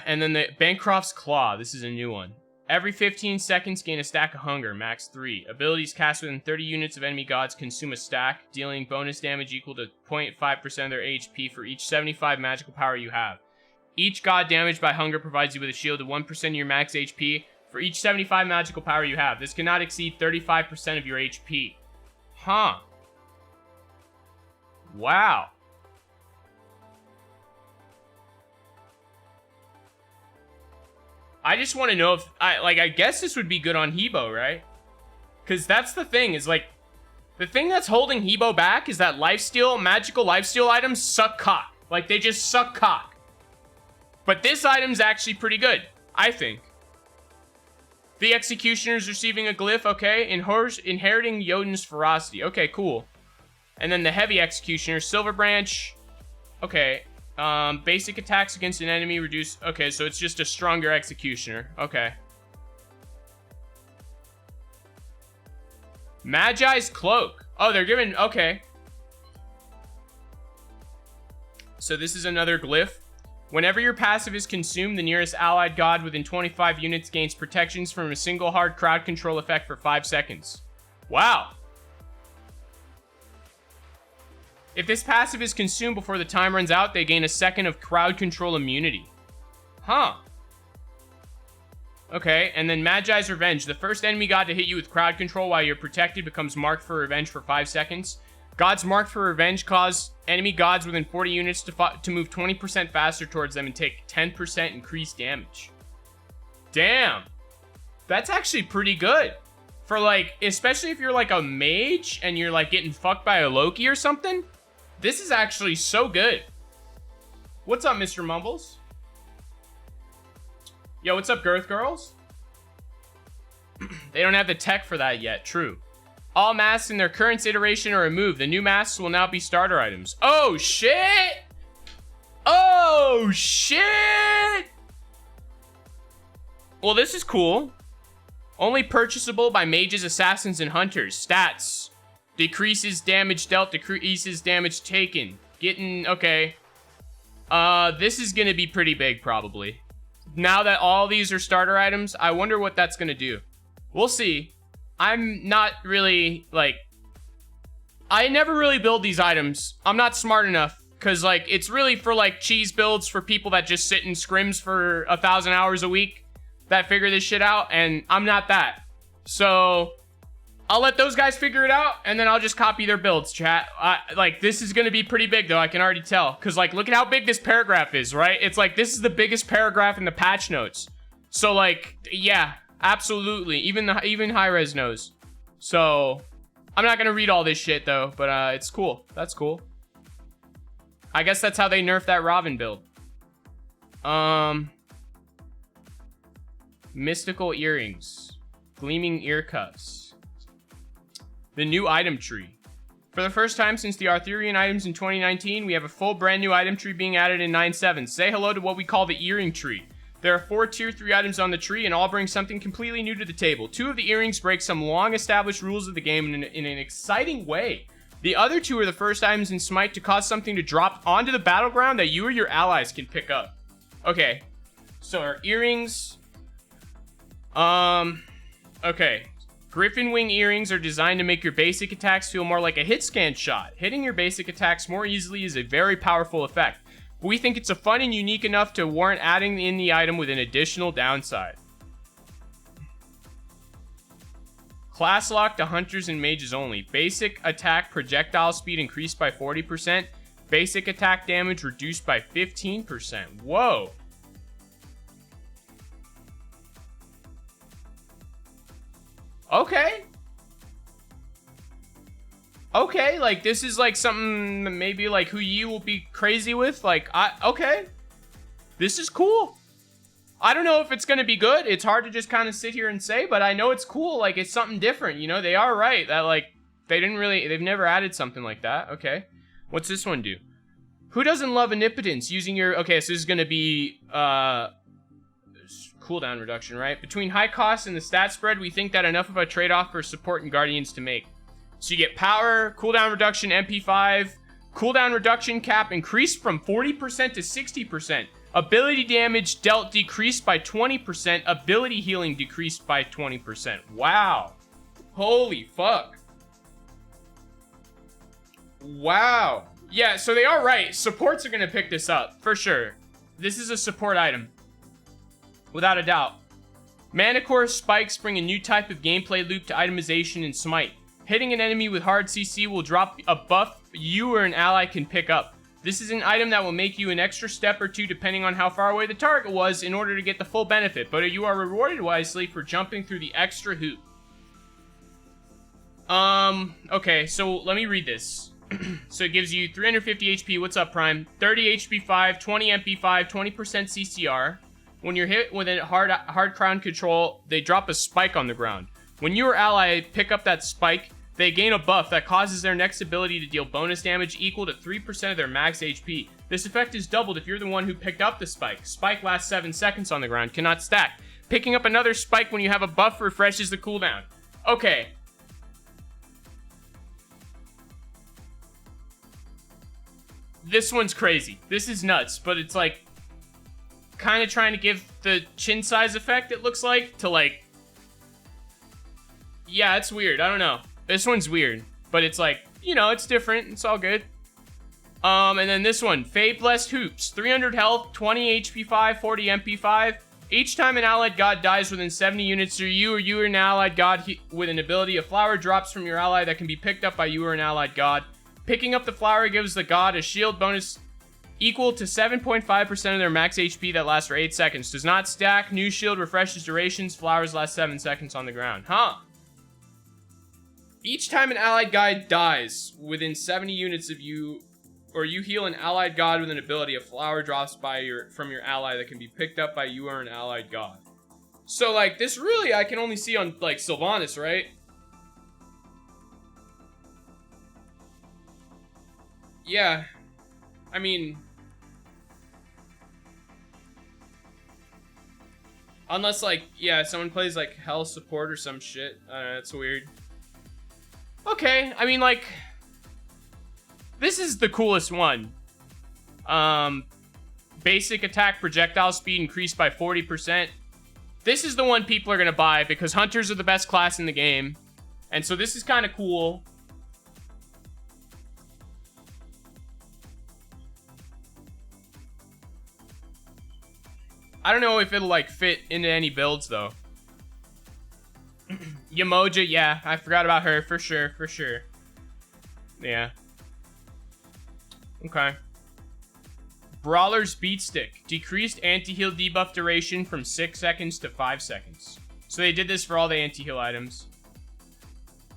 And then the Bancroft's Claw. This is a new one. Every 15 seconds, gain a stack of hunger, max 3. Abilities cast within 30 units of enemy gods consume a stack, dealing bonus damage equal to 0.5% of their HP for each 75 magical power you have. Each god damaged by hunger provides you with a shield of 1% of your max HP for each 75 magical power you have. This cannot exceed 35% of your HP. Huh. Wow. I just want to know if, I guess this would be good on Hebo, right? Because that's the thing, is like, the thing that's holding Hebo back is that lifesteal, magical lifesteal items suck cock. Like, they just suck cock. But this item's actually pretty good, I think. The Executioner's receiving a glyph, okay. Inheriting Jotun's ferocity, okay, cool. And then the Heavy Executioner, Silver Branch, okay. Basic attacks against an enemy reduce... Okay, so it's just a stronger Executioner. Okay. Magi's Cloak. Oh, they're giving... Okay. So this is another glyph. Whenever your passive is consumed, the nearest allied god within 25 units gains protections from a single hard crowd control effect for 5 seconds. Wow. If this passive is consumed before the time runs out, they gain a second of crowd control immunity. Huh. Okay, and then Magi's Revenge. The first enemy god to hit you with crowd control while you're protected becomes marked for revenge for 5 seconds. Gods marked for revenge cause enemy gods within 40 units to move 20% faster towards them and take 10% increased damage. Damn. That's actually pretty good. For like, especially if you're like a mage and you're like getting fucked by a Loki or something. This is actually so good. What's up, Mr. Mumbles? Yo, what's up, Girth Girls? They don't have the tech for that yet, true. All masks in their current iteration are removed. The new masks will now be starter items. Oh, shit! Oh, shit! Well, this is cool. Only purchasable by mages, assassins, and hunters. Stats. Decreases damage dealt, decreases damage taken. Getting, okay. This is gonna be pretty big, probably. Now that all these are starter items, I wonder what that's gonna do. We'll see. I'm not really, like... I never really build these items. I'm not smart enough. Because, like, it's really for, like, cheese builds for people that just sit in scrims for 1,000 hours a week. That figure this shit out. And I'm not that. So... I'll let those guys figure it out, and then I'll just copy their builds, chat. Like, this is going to be pretty big, though. I can already tell. Because, like, look at how big this paragraph is, right? It's like, this is the biggest paragraph in the patch notes. So, like, yeah, absolutely. Even high-res knows. So, I'm not gonna read all this shit though, but it's cool. That's cool. I guess that's how they nerf that Robin build. Mystical earrings. Gleaming ear cuffs. The new item tree. For the first time since the Arthurian items in 2019, we have a full brand new item tree being added in 9.7. Say hello to what we call the earring tree. There are 4 tier 3 items on the tree and all bring something completely new to the table. 2 of the earrings break some long established rules of the game in an exciting way. The other 2 are the first items in Smite to cause something to drop onto the battleground that you or your allies can pick up. Okay, so our earrings. Okay. Griffin wing earrings are designed to make your basic attacks feel more like a hit scan shot. Hitting your basic attacks more easily is a very powerful effect. But we think it's a fun and unique enough to warrant adding in the item with an additional downside. Class lock to hunters and mages only. Basic attack projectile speed increased by 40%. Basic attack damage reduced by 15%. Whoa. Okay. Okay, like, this is, like, something maybe, like, who you will be crazy with. Like, okay. This is cool. I don't know if it's gonna be good. It's hard to just kind of sit here and say, but I know it's cool. Like, it's something different, you know? They are right that, like, they've never added something like that. Okay. What's this one do? Who doesn't love omnipotence using your... Okay, so this is gonna be, cooldown reduction, right? Between high cost and the stat spread, we think that enough of a trade-off for support and guardians to make. So you get power, cooldown reduction, MP5, cooldown reduction cap increased from 40% to 60%. Ability damage dealt decreased by 20%. Ability healing decreased by 20%. Wow. Holy fuck. Wow. Yeah, so they are right. Supports are gonna pick this up, for sure. This is a support item. Without a doubt. Manicore spikes bring a new type of gameplay loop to itemization in Smite. Hitting an enemy with hard CC will drop a buff you or an ally can pick up. This is an item that will make you an extra step or 2 depending on how far away the target was in order to get the full benefit, but you are rewarded wisely for jumping through the extra hoop. Okay, so let me read this. So it gives you 350 HP, what's up Prime? 30 HP 5, 20 MP 5, 20% CCR. When you're hit with a hard crown control, they drop a spike on the ground. When you or ally pick up that spike, they gain a buff that causes their next ability to deal bonus damage equal to 3% of their max HP. This effect is doubled if you're the one who picked up the spike. Spike lasts 7 seconds on the ground, cannot stack. Picking up another spike when you have a buff refreshes the cooldown. Okay. This one's crazy. This is nuts, but it's like kind of trying to give the chin size effect, it looks like, to like... Yeah, it's weird. I don't know. This one's weird, but it's like, you know, it's different. It's all good. And then this one, Fade Blessed Hoops. 300 health, 20 HP 5, 40 MP 5. Each time an allied god dies within 70 units, or you or an allied god with an ability, a flower drops from your ally that can be picked up by you or an allied god. Picking up the flower gives the god a shield bonus equal to 7.5% of their max HP that lasts for 8 seconds. Does not stack. New shield refreshes durations. Flowers last 7 seconds on the ground. Huh. Each time an allied god dies within 70 units of you, or you heal an allied god with an ability, a flower drops from your ally that can be picked up by you or an allied god. So, like, this really I can only see on, like, Sylvanas, right? Yeah. I mean... Unless, like, yeah, someone plays, like, Hell support or some shit. That's weird. Okay, I mean, like... This is the coolest one. Basic attack projectile speed increased by 40%. This is the one people are gonna buy because hunters are the best class in the game. And so this is kind of cool. I don't know if it'll, like, fit into any builds, though. Yamoja, yeah, I forgot about her, for sure, for sure. Yeah. Okay. Brawler's Beat Stick. Decreased anti-heal debuff duration from 6 seconds to 5 seconds. So they did this for all the anti-heal items.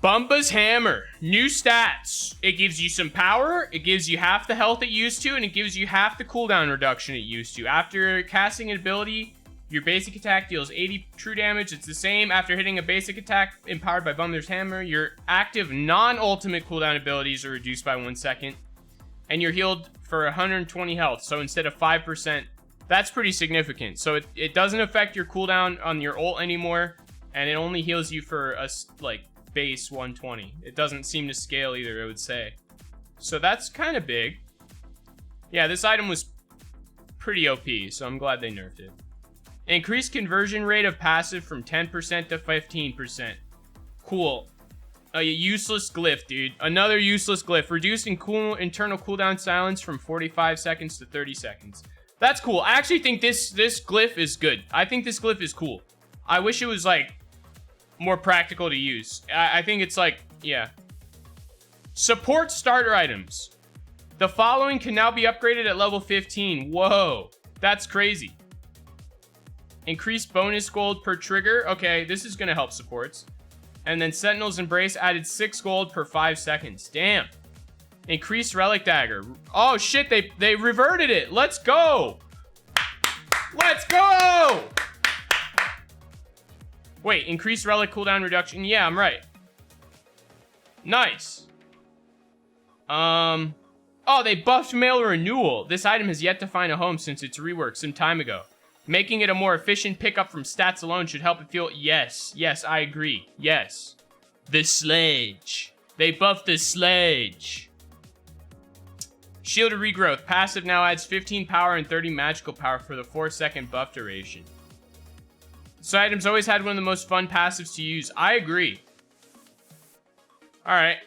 Bumba's Hammer. New stats. It gives you some power, it gives you half the health it used to, and it gives you half the cooldown reduction it used to. After casting an ability, your basic attack deals 80 true damage. It's the same after hitting a basic attack empowered by Bumba's Hammer. Your active non-ultimate cooldown abilities are reduced by 1 second. And you're healed for 120 health. So instead of 5%, that's pretty significant. So it doesn't affect your cooldown on your ult anymore. And it only heals you for a, like, base 120. It doesn't seem to scale either, I would say. So that's kind of big. Yeah, this item was pretty OP, so I'm glad they nerfed it. Increased conversion rate of passive from 10% to 15%. Cool. A useless glyph, dude. Another useless glyph. Reduced internal cooldown silence from 45 seconds to 30 seconds. That's cool. I actually think this glyph is good. I think this glyph is cool. I wish it was, like, more practical to use. I think it's, like, yeah. Support starter items. The following can now be upgraded at level 15. Whoa. That's crazy. Increased bonus gold per trigger. Okay, this is going to help supports. And then Sentinel's Embrace added 6 gold per 5 seconds. Damn. Increased Relic Dagger. Oh, shit, they reverted it. Let's go. Let's go. Wait, increased Relic cooldown reduction. Yeah, I'm right. Nice. Oh, they buffed Mail Renewal. This item has yet to find a home since its rework some time ago. Making it a more efficient pickup from stats alone should help it feel... Yes, I agree. Yes. The Sledge. They buffed the Sledge. Shielded Regrowth. Passive now adds 15 power and 30 magical power for the 4-second buff duration. This item's always had one of the most fun passives to use. I agree. Alright.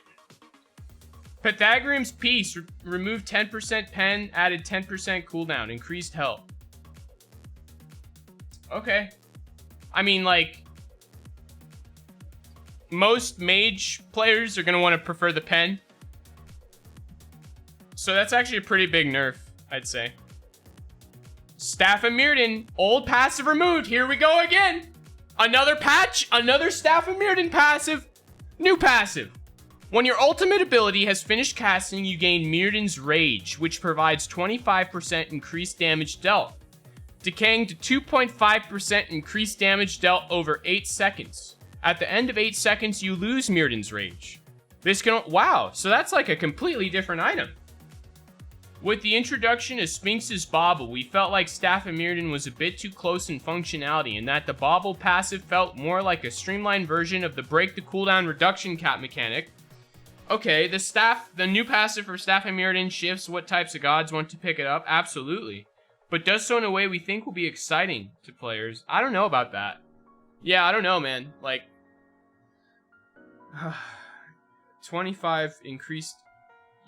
Pythagorean's Piece. Removed 10% pen, added 10% cooldown, increased health. Okay. I mean, like, most mage players are going to want to prefer the pen. So that's actually a pretty big nerf, I'd say. Staff of Mirrodin. Old passive removed. Here we go again. Another patch. Another Staff of Mirrodin passive. New passive. When your ultimate ability has finished casting, you gain Mirrodin's Rage, which provides 25% increased damage dealt. Decaying to 2.5% increased damage dealt over 8 seconds. At the end of 8 seconds, you lose Mirrodin's Rage. This can... Wow, so that's like a completely different item. With the introduction of Sphinx's Bauble, we felt like Staff of Mirrodin was a bit too close in functionality, and that the Bauble passive felt more like a streamlined version of the break the cooldown reduction cap mechanic. Okay, the new passive for Staff of Mirrodin shifts what types of gods want to pick it up, absolutely. But does so in a way we think will be exciting to players. I don't know about that. Yeah, I don't know, man. Like, 25 increased...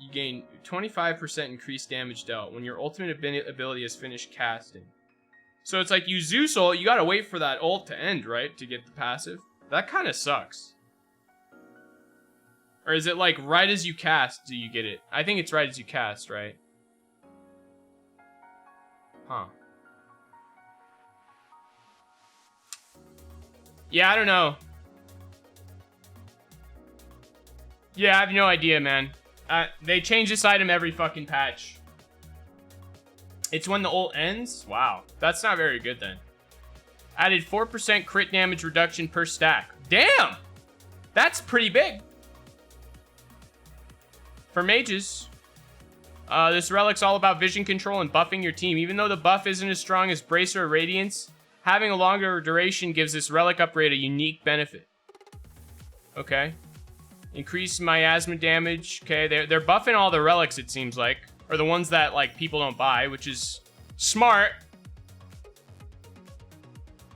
You gain 25% increased damage dealt when your ultimate ability is finished casting. So it's like you Zeus ult, you gotta wait for that ult to end, right? To get the passive. That kind of sucks. Or is it like right as you cast do you get it? I think it's right as you cast, right? Huh. Yeah, I don't know. Yeah, I have no idea, man. They change this item every fucking patch. It's when the ult ends? Wow. That's not very good then. Added 4% crit damage reduction per stack. Damn! That's pretty big. For mages, this relic's all about vision control and buffing your team. Even though the buff isn't as strong as Bracer or Radiance, having a longer duration gives this relic upgrade a unique benefit. Okay. Increase miasma damage. Okay, they're buffing all the relics, it seems like. Or the ones that, like, people don't buy, which is smart.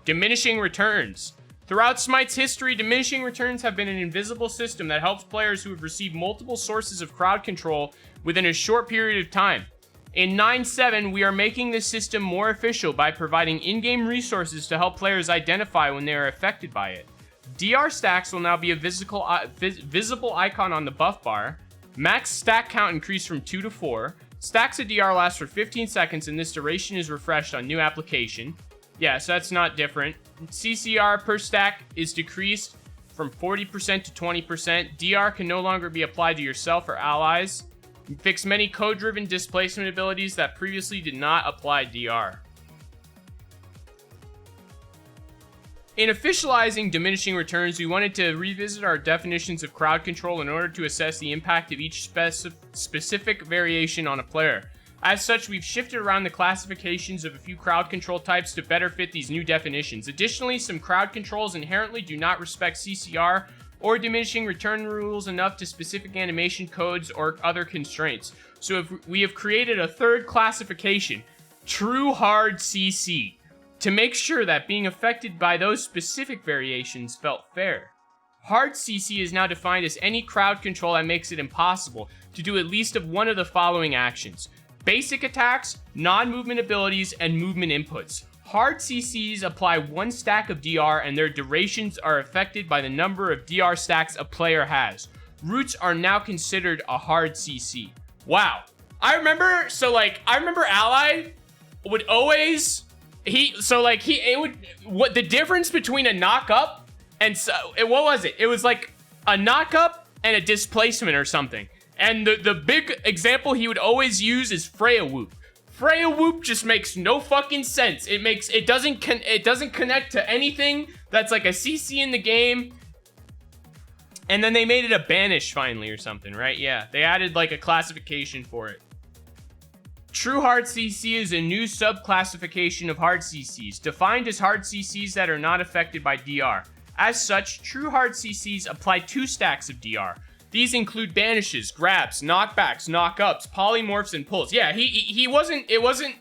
Diminishing returns. Throughout Smite's history, diminishing returns have been an invisible system that helps players who have received multiple sources of crowd control within a short period of time. In 9.7, we are making this system more official by providing in-game resources to help players identify when they are affected by it. DR stacks will now be a visible icon on the buff bar. Max stack count increased from 2 to 4. Stacks of DR last for 15 seconds and this duration is refreshed on new application. Yeah, so that's not different. CCR per stack is decreased from 40% to 20%. DR can no longer be applied to yourself or allies. Fix many code-driven displacement abilities that previously did not apply DR. In officializing diminishing returns, we wanted to revisit our definitions of crowd control in order to assess the impact of each specific variation on a player. As such, we've shifted around the classifications of a few crowd control types to better fit these new definitions. Additionally, some crowd controls inherently do not respect CCR or diminishing return rules enough to specific animation codes or other constraints. So we have created a third classification, True Hard CC, to make sure that being affected by those specific variations felt fair. Hard CC is now defined as any crowd control that makes it impossible to do at least of one of the following actions: basic attacks, non-movement abilities, and movement inputs. Hard CCs apply one stack of DR and their durations are affected by the number of DR stacks a player has. Roots are now considered a hard CC. Wow. I remember Ally would always, what the difference between a knock up and what was it? It was like a knock up and a displacement or something. And the big example he would always use is Freya Whoop. Freya Whoop just makes no fucking sense. It doesn't connect to anything that's like a CC in the game. And then they made it a banish finally or something, right? Yeah, they added like a classification for it. True Hard CC is a new subclassification of hard CCs, defined as hard CCs that are not affected by DR. As such, True Hard CCs apply 2 stacks of DR. These include banishes, grabs, knockbacks, knockups, polymorphs, and pulls. Yeah, it wasn't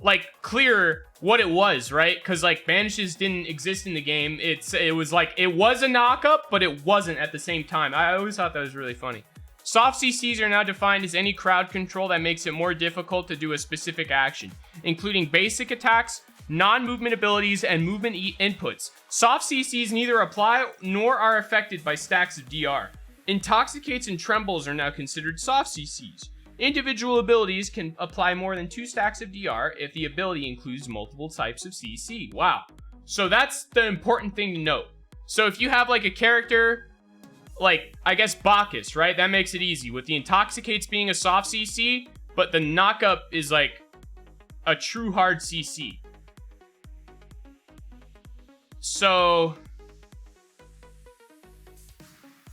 like clear what it was, right? Because like banishes didn't exist in the game. It was like it was a knockup, but it wasn't at the same time. I always thought that was really funny. Soft CCs are now defined as any crowd control that makes it more difficult to do a specific action, including basic attacks, non-movement abilities, and movement inputs. Soft CCs neither apply nor are affected by stacks of DR. Intoxicates and trembles are now considered soft CCs. Individual abilities can apply more than 2 stacks of DR if the ability includes multiple types of CC. Wow. So that's the important thing to note. So if you have like a character, like I guess Bacchus, right? That makes it easy with the Intoxicates being a soft CC, but the knockup is like a true hard CC. So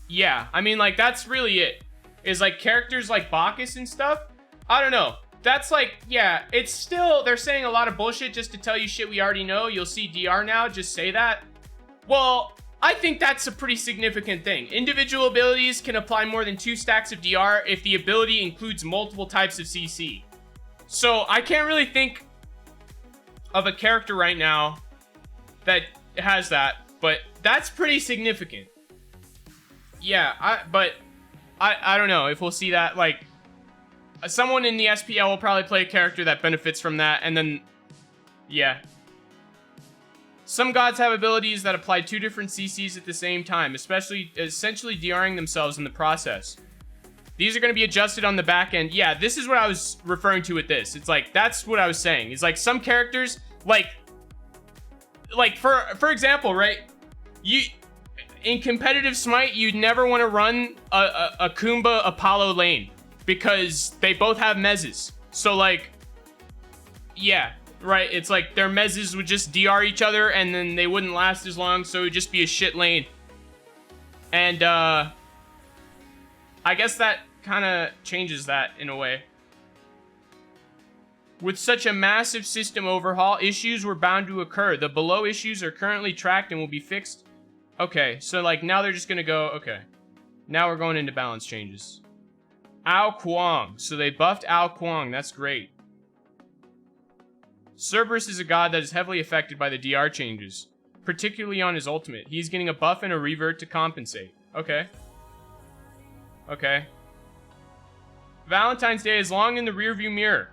yeah, I mean, like, that's really it. Is, like, characters like Bacchus and stuff, I don't know. That's, like, yeah, it's still, they're saying a lot of bullshit just to tell you shit we already know. You'll see DR now, just say that. Well, I think that's a pretty significant thing. Individual abilities can apply more than 2 stacks of DR if the ability includes multiple types of CC. So, I can't really think of a character right now that has that, but that's pretty significant. Yeah, I don't know if we'll see that. Like, someone in the SPL will probably play a character that benefits from that, and then, yeah. Some gods have abilities that apply 2 different CCs at the same time, essentially DRing themselves in the process. These are going to be adjusted on the back end. Yeah, this is what I was referring to with this. It's like, that's what I was saying. It's like some characters, like for example, right? In competitive Smite, you'd never want to run a Kumba Apollo lane because they both have mezzes. So, like, yeah, right? It's like their mezzes would just DR each other and then they wouldn't last as long, so it would just be a shit lane. And, I guess that kind of changes that in a way. With such a massive system overhaul, issues were bound to occur. The below issues are currently tracked and will be fixed. Okay, so like now they're just gonna go, okay. Now we're going into balance changes. Ao Kuang. So they buffed Ao Kuang, that's great. Cerberus is a god that is heavily affected by the DR changes, particularly on his ultimate. He's getting a buff and a revert to compensate. Okay. Okay. Valentine's Day is long in the rearview mirror.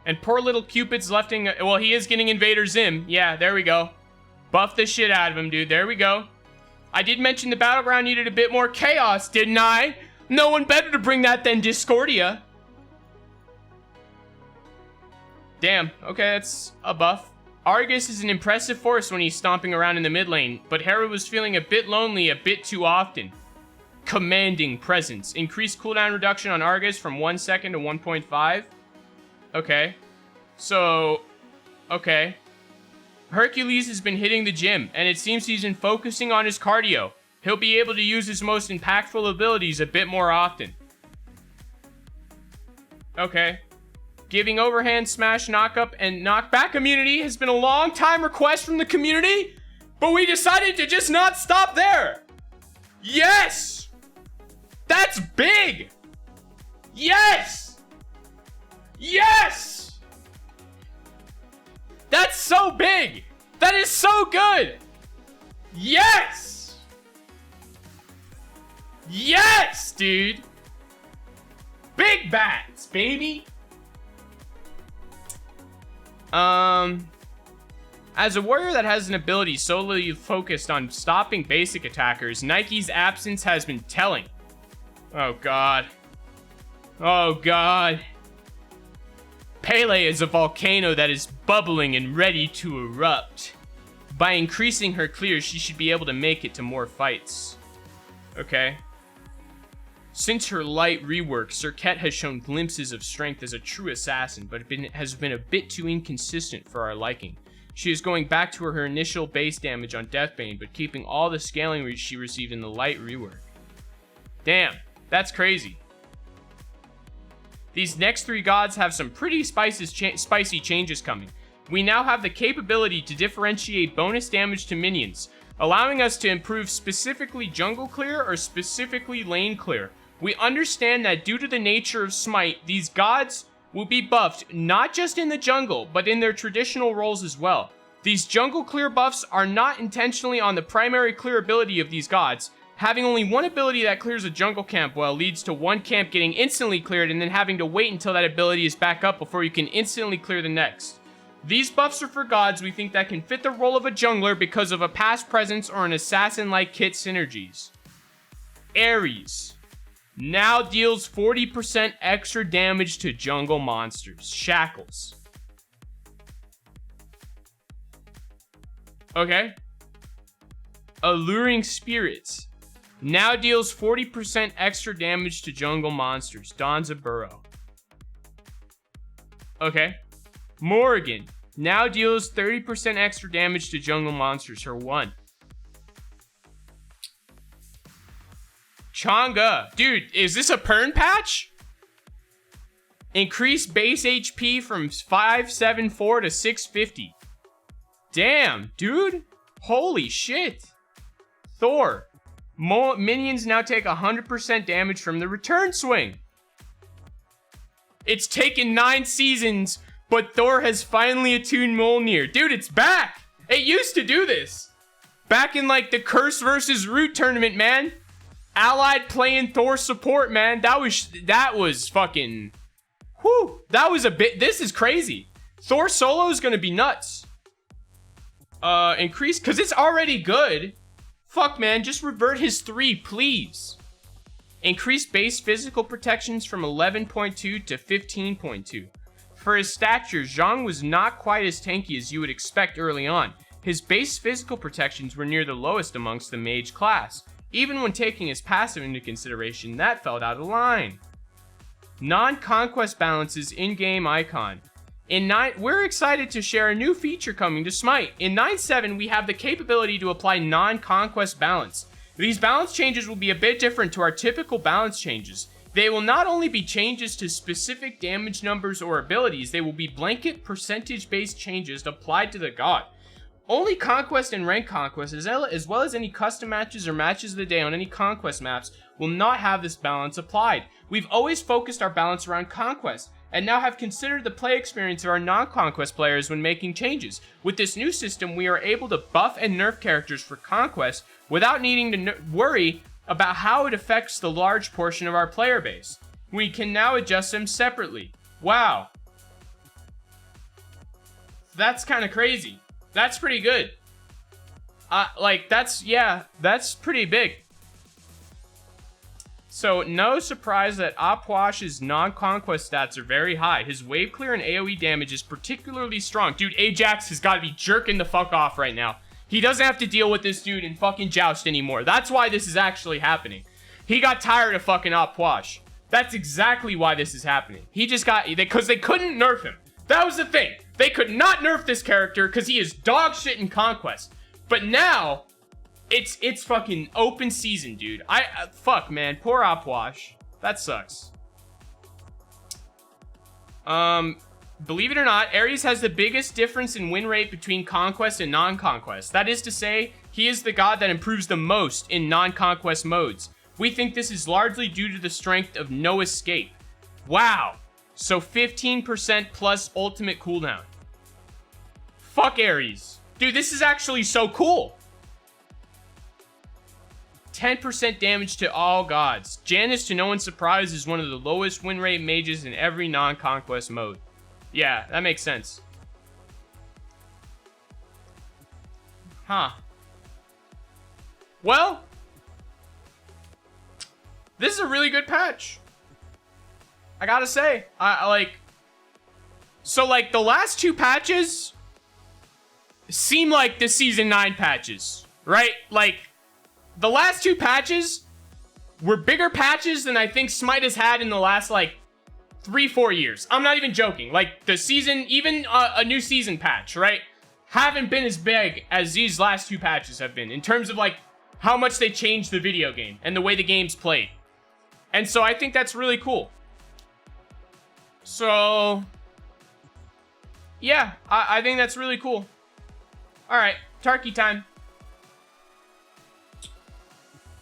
And poor little Cupid's well, he is getting Invader Zim. Yeah, there we go. Buff the shit out of him, dude. There we go. I did mention the battleground needed a bit more chaos, didn't I? No one better to bring that than Discordia. Damn. Okay, that's a buff. Argus is an impressive force when he's stomping around in the mid lane, but Hera was feeling a bit lonely a bit too often. Commanding presence. Increased cooldown reduction on Argus from 1 second to 1.5. Okay. So, okay. Hercules has been hitting the gym, and it seems he's been focusing on his cardio. He'll be able to use his most impactful abilities a bit more often. Okay. Giving overhand, smash, knock up, and knock back immunity has been a long time request from the community, but we decided to just not stop there. Yes! That's big! Yes! Yes! That's so big! That is so good! Yes! Yes, dude! Big bats, baby! As a warrior that has an ability solely focused on stopping basic attackers, Nike's absence has been telling. Oh god. Oh god. Pele is a volcano that is bubbling and ready to erupt. By increasing her clear, she should be able to make it to more fights. Okay. Since her light rework, Serket has shown glimpses of strength as a true assassin, but has been a bit too inconsistent for our liking. She is going back to her initial base damage on Deathbane, but keeping all the scaling she received in the light rework. Damn, that's crazy. These next 3 gods have some pretty spicy changes coming. We now have the capability to differentiate bonus damage to minions, allowing us to improve specifically jungle clear or specifically lane clear. We understand that due to the nature of Smite, these gods will be buffed not just in the jungle, but in their traditional roles as well. These jungle clear buffs are not intentionally on the primary clear ability of these gods. Having only one ability that clears a jungle camp well leads to one camp getting instantly cleared and then having to wait until that ability is back up before you can instantly clear the next. These buffs are for gods we think that can fit the role of a jungler because of a past presence or an assassin-like kit synergies. Ares now deals 40% extra damage to jungle monsters. Shackles. Okay. Alluring Spirits now deals 40% extra damage to jungle monsters. Donza Burrow. Okay. Morrigan now deals 30% extra damage to jungle monsters. Her 1. Chang'e. Dude, is this a Pern patch? Increase base HP from 574 to 650. Damn, dude. Holy shit. Thor. Minions now take 100% damage from the return swing. It's taken 9 seasons, but Thor has finally attuned Mjolnir. Dude, it's back. It used to do this. Back in like the Curse versus Root tournament, man. Allied playing Thor support, man. That was fucking... Whew. That was a bit... This is crazy. Thor solo is gonna be nuts. Increase... Because it's already good. Fuck, man. Just revert his 3, please. Increase base physical protections from 11.2 to 15.2. For his stature, Zhang was not quite as tanky as you would expect early on. His base physical protections were near the lowest amongst the mage class. Even when taking his passive into consideration, that felt out of line. Non-conquest balances in-game icon. We're excited to share a new feature coming to Smite. In 9.7, we have the capability to apply non-conquest balance. These balance changes will be a bit different to our typical balance changes. They will not only be changes to specific damage numbers or abilities, they will be blanket percentage-based changes applied to the god. Only Conquest and Rank Conquest, as well as any custom matches or matches of the day on any Conquest maps, will not have this balance applied. We've always focused our balance around Conquest, and now have considered the play experience of our non-Conquest players when making changes. With this new system, we are able to buff and nerf characters for Conquest without needing to worry about how it affects the large portion of our player base. We can now adjust them separately. Wow. That's kind of crazy. That's pretty good. That's pretty big. So, no surprise that Opwash's non-conquest stats are very high. His wave clear and AoE damage is particularly strong. Dude, Ajax has got to be jerking the fuck off right now. He doesn't have to deal with this dude in fucking Joust anymore. That's why this is actually happening. He got tired of fucking Opwash. That's exactly why this is happening. He just got... Because they couldn't nerf him. That was the thing. They could not nerf this character because he is dog shit in Conquest. But now... It's fucking open season, dude. Fuck, man. Poor Opwash. That sucks. Believe it or not, Ares has the biggest difference in win rate between Conquest and non-Conquest. That is to say, he is the god that improves the most in non-Conquest modes. We think this is largely due to the strength of No Escape. Wow. So 15% plus ultimate cooldown. Fuck Ares. Dude, this is actually so cool. 10% damage to all gods. Janus, to no one's surprise, is one of the lowest win rate mages in every non-conquest mode. Yeah, that makes sense. Huh. Well, this is a really good patch. I gotta say, I like... So, like, the last two patches seem like the Season 9 patches, right? Like... The last two patches were bigger patches than I think Smite has had in the last, like, 3-4 years. I'm not even joking. Like, the season, even a new season patch, right? Haven't been as big as these last two patches have been in terms of, like, how much they changed the video game and the way the game's played. And so I think that's really cool. So, yeah, I think that's really cool. All right, Tarky time.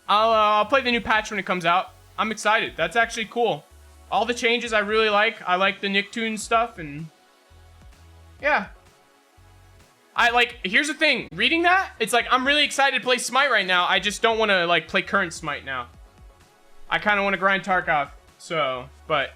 I'll play the new patch when it comes out. I'm excited. That's actually cool. All the changes I really like. I like the Nicktoons stuff, and yeah. Here's the thing. Reading that, it's like, I'm really excited to play Smite right now. I just don't want to, like, play current Smite now. I kind of want to grind Tarkov, so, but